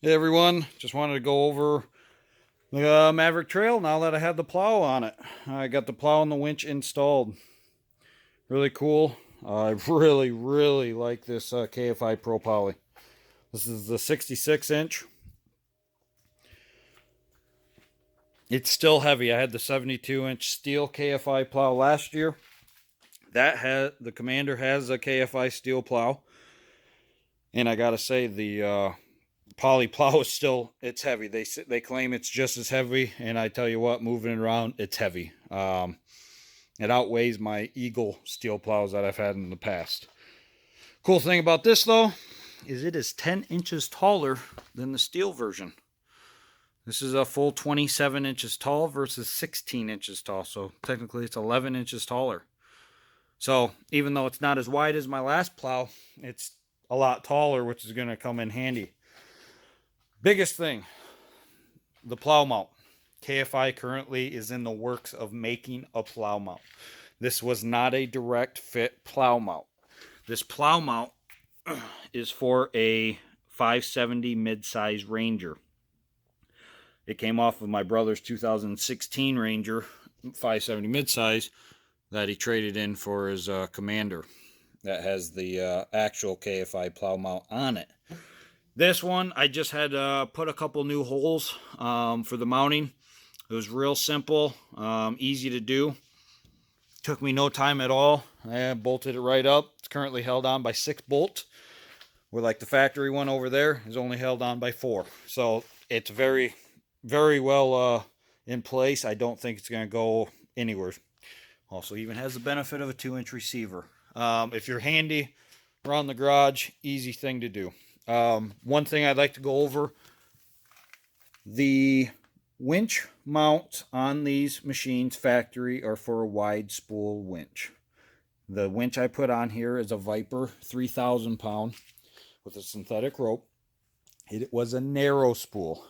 Hey everyone, just wanted to go over the Maverick Trail now that I had the plow on it. I got the plow and the winch installed. Really cool. I really like this KFI propoly. This is the 66 inch. It's still heavy. I had the 72-inch steel KFI plow last year. The Commander has a KFI steel plow. And I gotta say the poly plow is still, it's heavy. They claim it's just as heavy, and I tell you what, moving it around, it's heavy. It outweighs my Eagle steel plows that I've had in the past. Cool thing about this though is it is 10 inches taller than the steel version. This is a full 27 inches tall versus 16 inches tall, so technically it's 11 inches taller. So even though it's not as wide as my last plow, it's a lot taller, which is going to come in handy. Biggest thing, the plow mount. KFI currently is in the works of making a plow mount. This was not a direct fit plow mount. This plow mount is for a 570 mid-size Ranger. It came off of my brother's 2016 Ranger 570 mid-size that he traded in for his Commander that has the actual KFI plow mount on it. This one, I just had put a couple new holes for the mounting. It was real simple, easy to do. Took me no time at all. I bolted it right up. It's currently held on by 6 bolts. Where like the factory one over there is only held on by 4. So it's very well in place. I don't think it's going to go anywhere. Also even has the benefit of a 2-inch receiver. If you're handy around the garage, easy thing to do. One thing I'd like to go over, the winch mounts on these machines factory are for a wide spool winch. The winch I put on here is a Viper 3,000 pound with a synthetic rope. It was a narrow spool.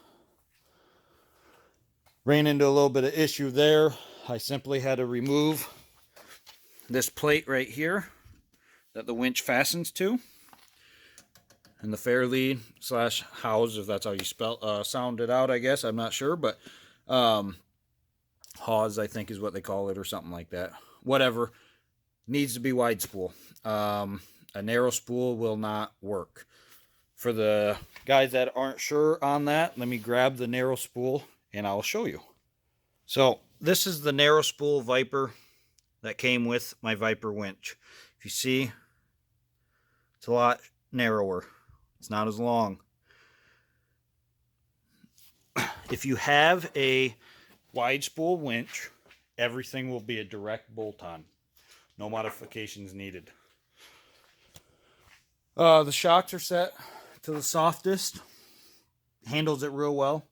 Ran into a little bit of issue there. I simply had to remove this plate right here that the winch fastens to, and the fair lead slash house, if that's how you sound it out, I guess. I'm not sure, but hawse, I think is what they call it, or something like that. Whatever. Needs to be wide spool. A narrow spool will not work. For the guys that aren't sure on that, let me grab the narrow spool and I'll show you. So this is the narrow spool Viper that came with my Viper winch. If you see, it's a lot narrower. It's not as long. If you have a wide spool winch, everything will be a direct bolt on. No modifications needed. The shocks are set to the softest. Handles it real well.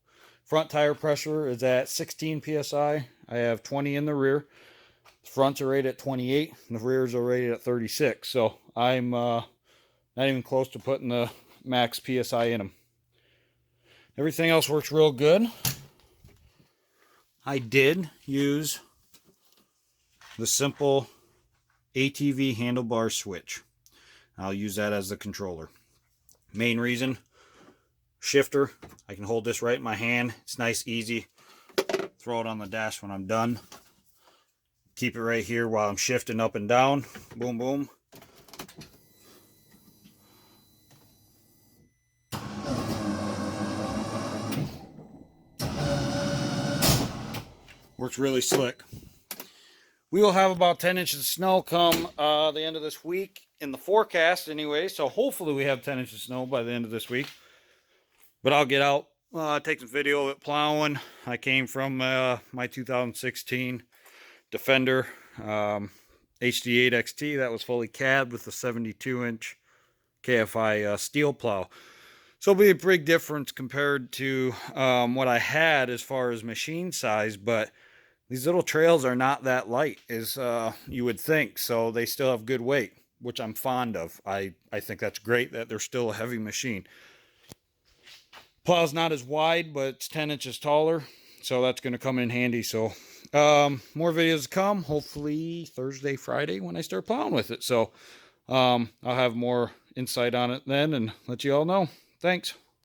Front tire pressure is at 16 psi. I have 20 in the rear. The fronts are rated at 28. And the rears are rated at 36. So I'm not even close to putting the max psi in them. Everything else works real good. I did use the simple ATV handlebar switch. I'll use that as the controller. Main reason, shifter. I can hold this right in my hand. It's nice, easy. Throw it on the dash when I'm done. Keep it right here while I'm shifting up and down. Boom, boom. Works really slick. We will have about 10 inches of snow come the end of this week in the forecast anyway. So hopefully we have 10 inches of snow by the end of this week. But I'll get out, take some video of it plowing. I came from my 2016 Defender HD8 XT that was fully cabbed with a 72-inch KFI steel plow. So it'll be a big difference compared to what I had as far as machine size, but these little trails are not that light as you would think, so they still have good weight, which I'm fond of. I think that's great that they're still a heavy machine. Plow's not as wide, but it's 10 inches taller, so that's going to come in handy. So more videos to come, hopefully Thursday, Friday when I start plowing with it. So I'll have more insight on it then and let you all know. Thanks.